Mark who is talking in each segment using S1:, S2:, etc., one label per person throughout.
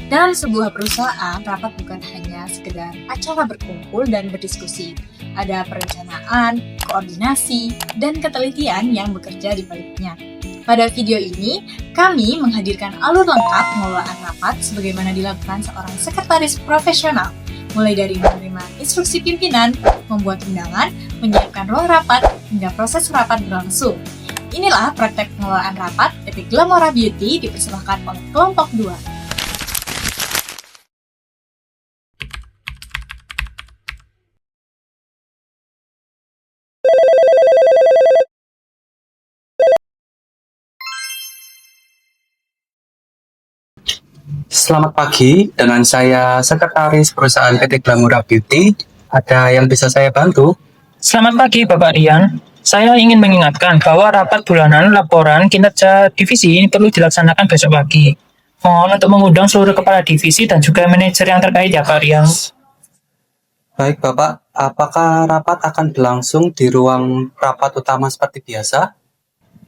S1: Dalam sebuah perusahaan, rapat bukan hanya sekedar acara berkumpul dan berdiskusi. Ada perencanaan, koordinasi, dan ketelitian yang bekerja di baliknya. Pada video ini, kami menghadirkan alur lengkap pengelolaan rapat sebagaimana dilakukan seorang sekretaris profesional, mulai dari menerima instruksi pimpinan, membuat undangan, menyiapkan ruang rapat, hingga proses rapat berlangsung. Inilah praktek pengelolaan rapat PT Glamora Beauty dipersembahkan oleh kelompok 2.
S2: Selamat pagi, dengan saya Sekretaris Perusahaan PT Glamora Beauty. Ada yang bisa saya bantu?
S3: Selamat pagi Bapak Rian. Saya ingin mengingatkan bahwa rapat bulanan laporan kinerja divisi ini perlu dilaksanakan besok pagi. Mohon untuk mengundang seluruh kepala divisi dan juga manajer yang terkait ya Pak Rian.
S2: Baik Bapak, apakah rapat akan berlangsung di ruang rapat utama seperti biasa?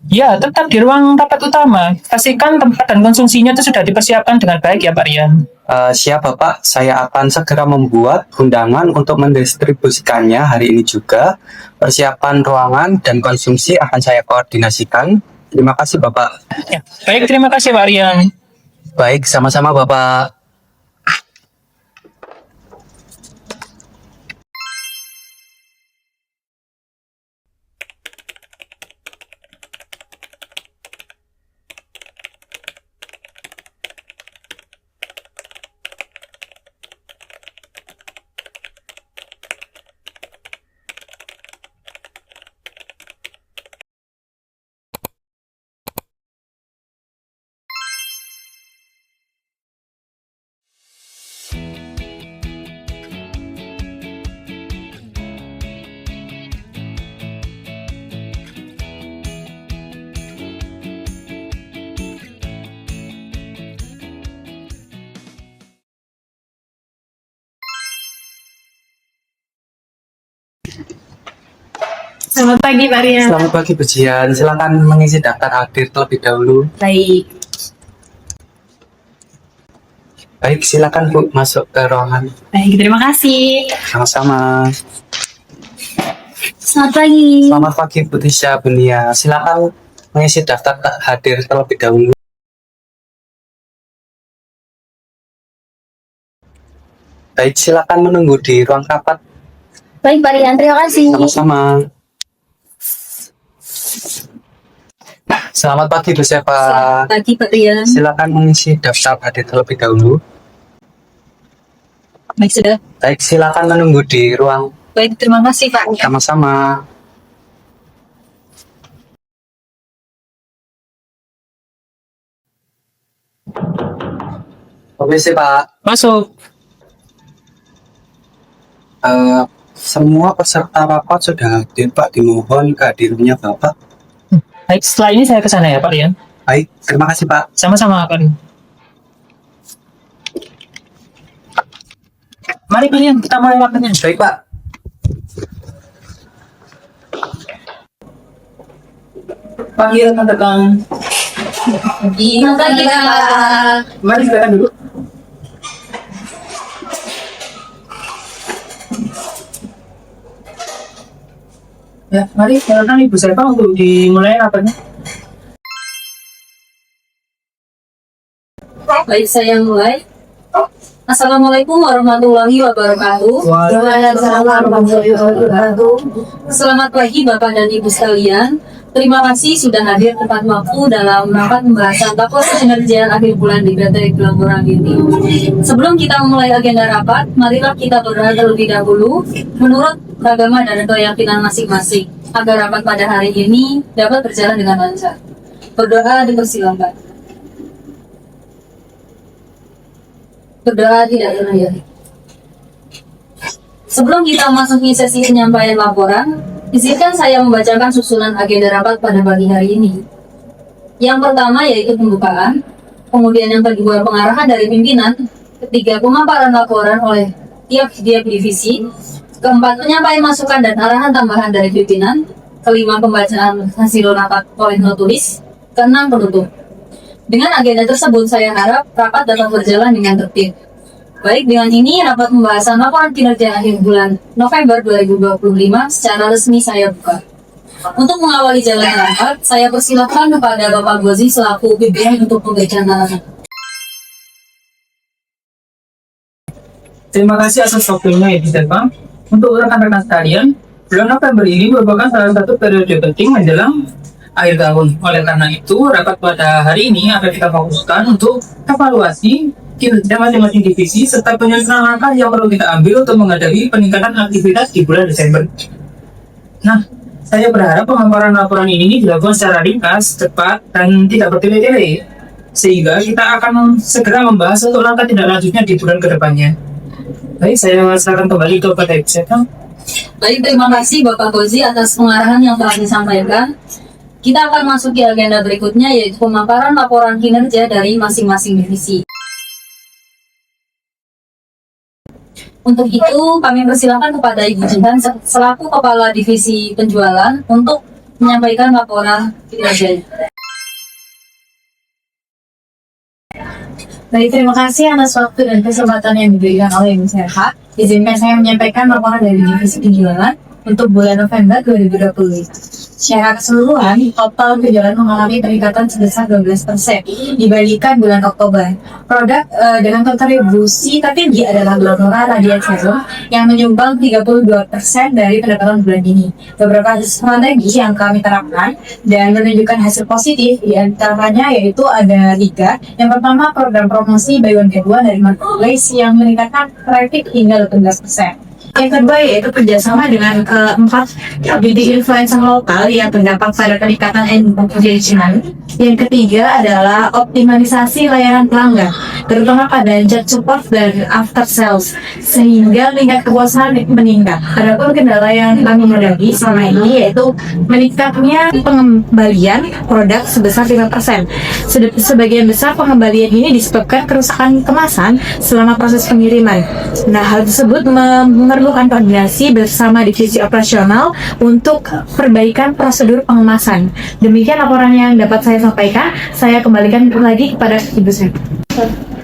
S3: Ya, tetap di ruang rapat utama. Pastikan tempat dan konsumsinya itu sudah dipersiapkan dengan baik ya Pak Rian.
S2: Siap Bapak, saya akan segera membuat undangan untuk mendistribusikannya hari ini juga. Persiapan ruangan dan konsumsi akan saya koordinasikan. Terima kasih Bapak.
S3: Ya, baik, terima kasih Pak Rian.
S2: Baik, sama-sama Bapak.
S1: Selamat pagi Pak Rian.
S2: Selamat pagi Bu Jian, silakan mengisi daftar hadir terlebih dahulu.
S1: Baik.
S2: Baik, silakan Bu masuk ke ruangan.
S1: Baik, terima kasih.
S2: Sama-sama.
S1: Selamat pagi.
S2: Selamat pagi Bu Tisha, Bu Nia. Silakan mengisi daftar hadir terlebih dahulu. Baik, silakan menunggu di ruang rapat.
S1: Baik Pak Rian, terima kasih.
S2: Sama-sama. Selamat pagi Bu Sepa.
S1: Selamat pagi Pak Rian.
S2: Silakan mengisi daftar hadir terlebih dahulu.
S1: Baik, sudah.
S2: Baik, silakan menunggu di ruang.
S1: Baik, terima kasih Pak.
S2: Sama-sama. Permisi Pak.
S3: Masuk.
S2: Semua peserta rapat sudah hadir Pak. Dimohon kehadirannya Bapak.
S3: Baik, setelah ini saya ke sana ya Pak Rian.
S2: Baik, terima kasih Pak.
S3: Sama-sama Pak Rian. Mari Pak Rian, kita mulai rapatnya.
S2: Baik Pak.
S3: Panggil tekan.
S1: Selamat pagi Pak.
S3: Mari silakan dulu. Ya, mari silakan Ibu Sepa untuk dimulai rapatnya.
S1: Baik, saya mulai. Assalamualaikum warahmatullahi wabarakatuh.
S3: Waalaikumsalam
S1: warahmatullahi wabarakatuh. Selamat pagi Bapak dan Ibu sekalian. Terima kasih sudah hadir tepat waktu dalam rapat pembahasan laporan kinerja akhir bulan di PT Glamora Beauty. Sebelum kita memulai agenda rapat, marilah kita berdoa terlebih dahulu menurut agama dan keyakinan masing-masing agar rapat pada hari ini dapat berjalan dengan lancar. Berdoa dipersilakan. Berdoa tidak terakhir. Sebelum kita masuki sesi penyampaian laporan, izinkan saya membacakan susunan agenda rapat pada pagi hari ini. Yang pertama yaitu pembukaan, kemudian yang kedua pengarahan dari pimpinan, ketiga pemaparan laporan oleh tiap divisi, keempat penyampaian masukan dan arahan tambahan dari pimpinan, kelima pembacaan hasil rapat oleh penulis, keenam penutup. Dengan agenda tersebut, saya harap rapat dapat berjalan dengan tertib. Baik, dengan ini rapat pembahasan laporan kinerja akhir bulan November 2025 secara resmi saya buka. Untuk mengawali jalannya rapat, saya persilakan kepada Bapak Gozi selaku pimpinan untuk pembacaan rapat.
S3: Terima kasih atas waktunya Ibu Selva. Untuk rekan-rekan sekalian, bulan November ini merupakan salah satu periode penting menjelang akhir tahun. Oleh karena itu, rapat pada hari ini akan kita fokuskan untuk evaluasi kinerja masing-masing divisi serta penyusunan langkah yang perlu kita ambil untuk menghadapi peningkatan aktivitas di bulan Desember. Nah, saya berharap pemaparan laporan ini dilakukan secara ringkas, cepat, dan tidak bertele-tele, sehingga kita akan segera membahas untuk langkah tindak lanjutnya di bulan kedepannya. Baik, saya silakan kembali kepada Ibu Selva.
S1: Baik, terima kasih Bapak Gozi atas pengarahan yang telah disampaikan. Kita akan masuki agenda berikutnya, yaitu pemaparan laporan kinerja dari masing-masing divisi. Untuk itu, kami persilakan kepada Ibu Jihan selaku Kepala Divisi Penjualan untuk menyampaikan laporan kinerja.
S4: Baik, terima kasih atas waktu dan kesempatan yang diberikan oleh Ibu Selva. Izinkan saya menyampaikan laporan dari Divisi Penjualan untuk bulan November 2020. Secara keseluruhan, total penjualan mengalami peningkatan sebesar 12% dibandingkan bulan Oktober. Produk dengan kontribusi tertinggi adalah Glonora Radiant Serum yang menyumbang 32% dari pendapatan bulan ini. Beberapa strategi yang kami terapkan dan menunjukkan hasil positif di antaranya yaitu ada 3. Yang pertama, program promosi buy one get one dari Marketplace yang meningkatkan traffic hingga 18%. Yang kedua yaitu kerjasama dengan 4 beauty influencer lokal yang berdampak pada peningkatan engagement. Yang ketiga adalah optimalisasi layanan pelanggan, terutama pada chat support dan after sales, sehingga tingkat kepuasan meningkat. Adapun kendala yang kami hadapi selama ini yaitu meningkatnya pengembalian produk sebesar 5%. Sebagian besar pengembalian ini disebabkan kerusakan kemasan selama proses pengiriman. Nah, hal tersebut memerlukan koordinasi bersama divisi operasional untuk perbaikan prosedur pengemasan. Demikian laporan yang dapat saya sampaikan. Saya kembalikan lagi kepada Ibu Selva.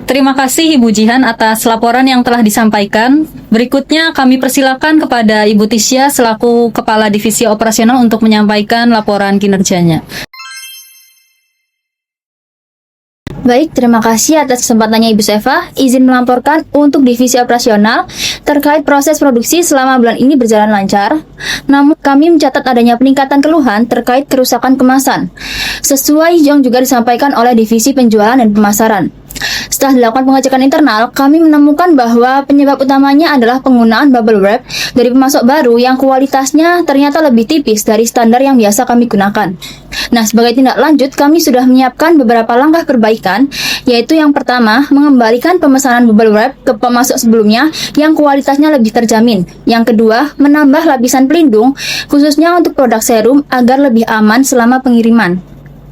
S1: Terima kasih Ibu Jihan atas laporan yang telah disampaikan. Berikutnya kami persilakan kepada Ibu Tisya selaku Kepala Divisi Operasional untuk menyampaikan laporan kinerjanya.
S5: Baik, terima kasih atas kesempatannya Ibu Selva. Izin melaporkan untuk divisi operasional terkait proses produksi selama bulan ini berjalan lancar. Namun kami mencatat adanya peningkatan keluhan terkait kerusakan kemasan, sesuai yang juga disampaikan oleh divisi penjualan dan pemasaran. Setelah dilakukan pengecekan internal, kami menemukan bahwa penyebab utamanya adalah penggunaan bubble wrap dari pemasok baru yang kualitasnya ternyata lebih tipis dari standar yang biasa kami gunakan. Nah, sebagai tindak lanjut, kami sudah menyiapkan beberapa langkah perbaikan, yaitu yang pertama, mengembalikan pemesanan bubble wrap ke pemasok sebelumnya yang kualitasnya lebih terjamin. Yang kedua, menambah lapisan pelindung, khususnya untuk produk serum agar lebih aman selama pengiriman.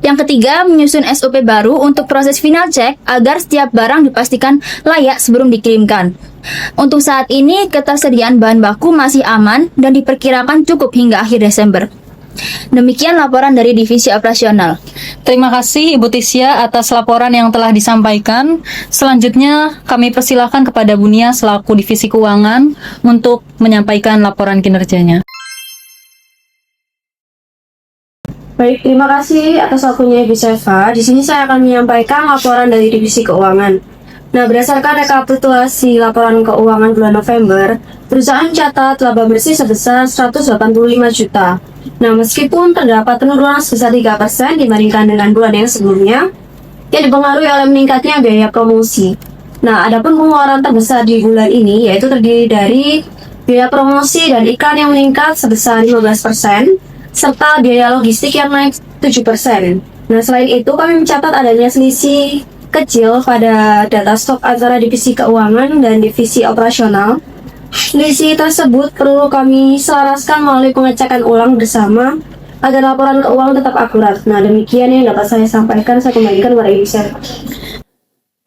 S5: Yang ketiga, menyusun SOP baru untuk proses final check agar setiap barang dipastikan layak sebelum dikirimkan. Untuk saat ini, ketersediaan bahan baku masih aman dan diperkirakan cukup hingga akhir Desember. Demikian laporan dari divisi operasional.
S1: Terima kasih Ibu Tisya atas laporan yang telah disampaikan. Selanjutnya kami persilakan kepada Bu Nia selaku Divisi Keuangan untuk menyampaikan laporan kinerjanya.
S6: Baik, terima kasih atas waktunya Ibu Selva. Di sini saya akan menyampaikan laporan dari Divisi Keuangan. Nah, berdasarkan rekapitulasi laporan keuangan bulan November, perusahaan mencatat laba bersih sebesar 185 juta. Nah, meskipun terdapat penurunan sebesar 3% dibandingkan dengan bulan yang sebelumnya, yang dipengaruhi oleh meningkatnya biaya promosi. Nah, adapun pengeluaran terbesar di bulan ini yaitu terdiri dari biaya promosi dan iklan yang meningkat sebesar 15%, serta biaya logistik yang naik 7%. Nah, selain itu kami mencatat adanya selisih kecil pada data stok antara divisi keuangan dan divisi operasional. Selisih tersebut perlu kami selaraskan melalui pengecekan ulang bersama agar laporan keuangan tetap akurat. Nah, demikian yang dapat saya sampaikan. Saya kembalikan kepada Ibu Selva.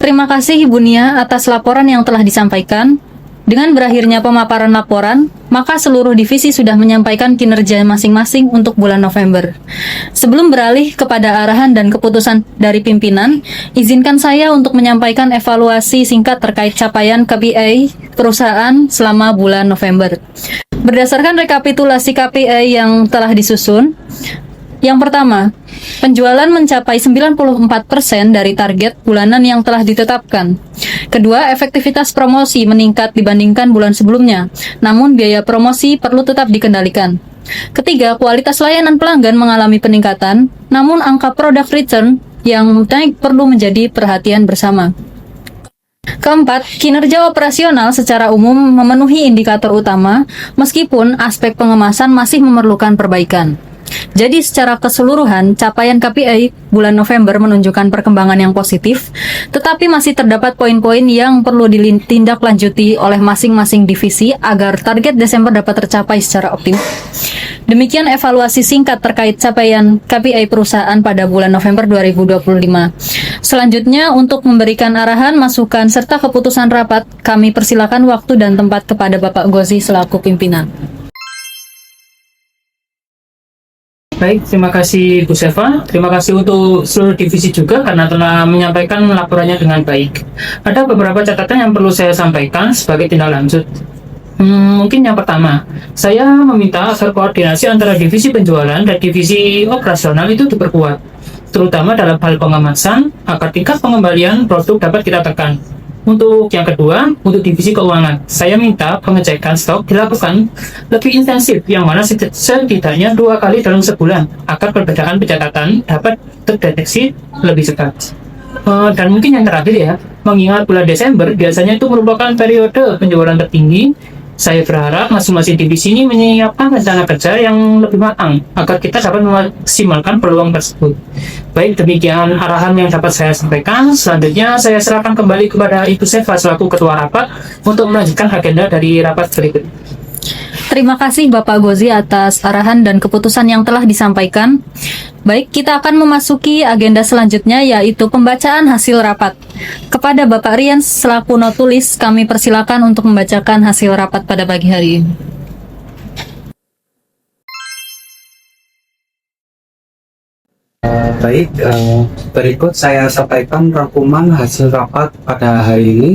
S1: Terima kasih Ibu Nia atas laporan yang telah disampaikan.
S7: Dengan berakhirnya pemaparan laporan, maka seluruh divisi sudah menyampaikan kinerja masing-masing untuk bulan November. Sebelum beralih kepada arahan dan keputusan dari pimpinan, izinkan saya untuk menyampaikan evaluasi singkat terkait capaian KPI perusahaan selama bulan November. Berdasarkan rekapitulasi KPI yang telah disusun, yang pertama, penjualan mencapai 94% dari target bulanan yang telah ditetapkan. Kedua, efektivitas promosi meningkat dibandingkan bulan sebelumnya, namun biaya promosi perlu tetap dikendalikan. Ketiga, kualitas layanan pelanggan mengalami peningkatan, namun angka product return yang naik perlu menjadi perhatian bersama. Keempat, kinerja operasional secara umum memenuhi indikator utama, meskipun aspek pengemasan masih memerlukan perbaikan. Jadi secara keseluruhan, capaian KPI bulan November menunjukkan perkembangan yang positif, tetapi masih terdapat poin-poin yang perlu ditindaklanjuti oleh masing-masing divisi agar target Desember dapat tercapai secara optimal. Demikian evaluasi singkat terkait capaian KPI perusahaan pada bulan November 2025. Selanjutnya, untuk memberikan arahan, masukan, serta keputusan rapat, kami persilakan waktu dan tempat kepada Bapak Gozi selaku pimpinan.
S3: Baik, terima kasih Bu Seva. Terima kasih untuk seluruh divisi juga karena telah menyampaikan laporannya dengan baik. Ada beberapa catatan yang perlu saya sampaikan sebagai tindak lanjut. Mungkin yang pertama, saya meminta agar koordinasi antara divisi penjualan dan divisi operasional itu diperkuat, terutama dalam hal pengemasan agar tingkat pengembalian produk dapat kita tekan. Untuk yang kedua, untuk divisi keuangan, saya minta pengecekan stok dilakukan lebih intensif, yang mana setidaknya 2 kali dalam sebulan, agar perbedaan pencatatan dapat terdeteksi lebih cepat. Dan mungkin yang terakhir ya, mengingat bulan Desember biasanya itu merupakan periode penjualan tertinggi, saya berharap masing-masing divisi ini menyiapkan rencana kerja yang lebih matang agar kita dapat memaksimalkan peluang tersebut. Baik, demikian arahan yang dapat saya sampaikan. Selanjutnya saya serahkan kembali kepada Ibu Seva selaku Ketua Rapat untuk melanjutkan agenda dari rapat berikut.
S7: Terima kasih Bapak Gozi atas arahan dan keputusan yang telah disampaikan. Baik, kita akan memasuki agenda selanjutnya, yaitu pembacaan hasil rapat. Kepada Bapak Rian selaku notulis, kami persilakan untuk membacakan hasil rapat pada pagi hari ini.
S2: Berikut saya sampaikan rangkuman hasil rapat pada hari ini.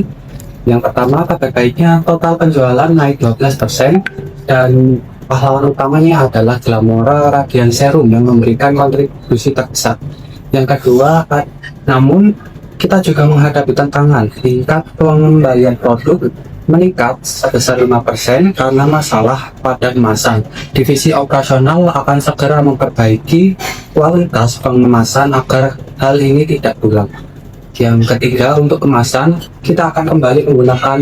S2: Yang pertama, kabar baiknya total penjualan naik 12% dan pahlawan utamanya adalah Glamora Radian Serum yang memberikan kontribusi terbesar. Yang kedua, namun kita juga menghadapi tantangan tingkat pengembalian produk meningkat sebesar 5% karena masalah pada kemasan. Divisi operasional akan segera memperbaiki kualitas pengemasan agar hal ini tidak berulang. Yang ketiga, untuk kemasan, kita akan kembali menggunakan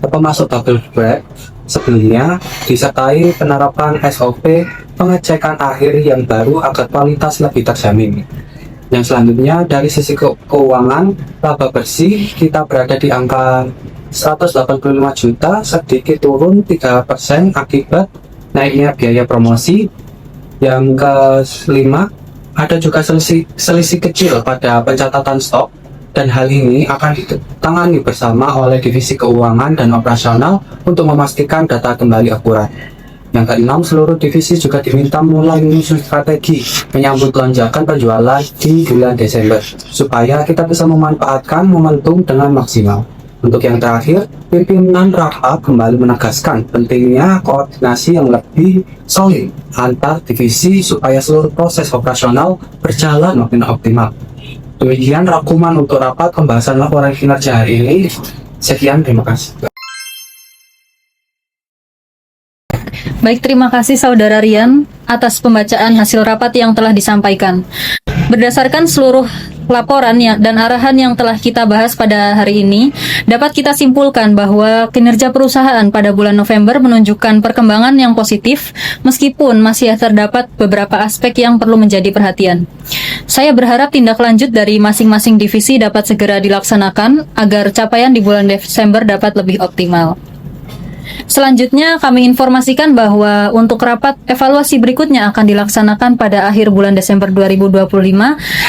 S2: pemasok double wrap sebelumnya, disertai penerapan SOP pengecekan akhir yang baru agar kualitas lebih terjamin. Yang selanjutnya, dari sisi keuangan, laba bersih kita berada di angka 185 juta, sedikit turun 3% akibat naiknya biaya promosi. Yang kelima, ada juga selisih kecil pada pencatatan stok, dan hal ini akan ditangani bersama oleh divisi keuangan dan operasional untuk memastikan data kembali akurat. Yang keenam, seluruh divisi juga diminta mulai menyusun strategi menyambut lonjakan penjualan di bulan Desember, supaya kita bisa memanfaatkan momentum dengan maksimal. Untuk yang terakhir, pimpinan rapat kembali menegaskan pentingnya koordinasi yang lebih solid antar divisi supaya seluruh proses operasional berjalan makin optimal. Demikian rangkuman untuk rapat pembahasan laporan kinerja hari ini. Sekian, terima kasih.
S7: Baik, terima kasih Saudara Rian atas pembacaan hasil rapat yang telah disampaikan. Berdasarkan seluruh laporan dan arahan yang telah kita bahas pada hari ini, dapat kita simpulkan bahwa kinerja perusahaan pada bulan November menunjukkan perkembangan yang positif, meskipun masih terdapat beberapa aspek yang perlu menjadi perhatian. Saya berharap tindak lanjut dari masing-masing divisi dapat segera dilaksanakan agar capaian di bulan Desember dapat lebih optimal. Selanjutnya, kami informasikan bahwa untuk rapat evaluasi berikutnya akan dilaksanakan pada akhir bulan Desember 2025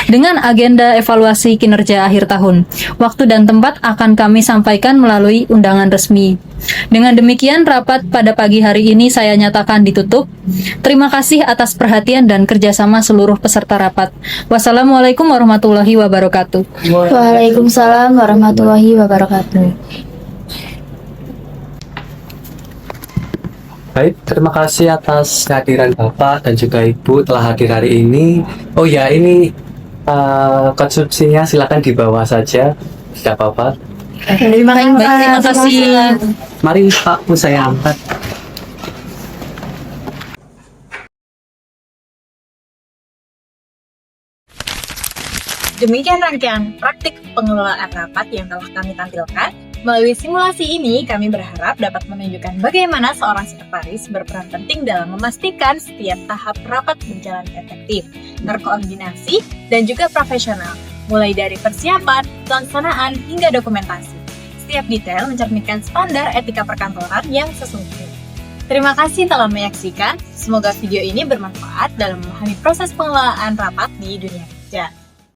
S7: dengan agenda evaluasi kinerja akhir tahun. Waktu dan tempat akan kami sampaikan melalui undangan resmi. Dengan demikian, rapat pada pagi hari ini saya nyatakan ditutup. Terima kasih atas perhatian dan kerjasama seluruh peserta rapat. Wassalamualaikum warahmatullahi wabarakatuh.
S5: Waalaikumsalam warahmatullahi wabarakatuh.
S2: Baik, terima kasih atas kehadiran Bapak dan juga Ibu telah hadir hari ini. Oh ya, ini konsumsinya silakan dibawa saja, tidak apa-apa.
S5: Terima
S7: kasih.
S2: Mari Pak, Bu, saya angkat.
S1: Demikian rangkaian praktik pengelolaan rapat yang telah kami tampilkan. Melalui simulasi ini, kami berharap dapat menunjukkan bagaimana seorang sekretaris berperan penting dalam memastikan setiap tahap rapat berjalan efektif, terkoordinasi, dan juga profesional, mulai dari persiapan, pelaksanaan, hingga dokumentasi. Setiap detail mencerminkan standar etika perkantoran yang sesungguhnya. Terima kasih telah menyaksikan. Semoga video ini bermanfaat dalam memahami proses pengelolaan rapat di dunia kerja.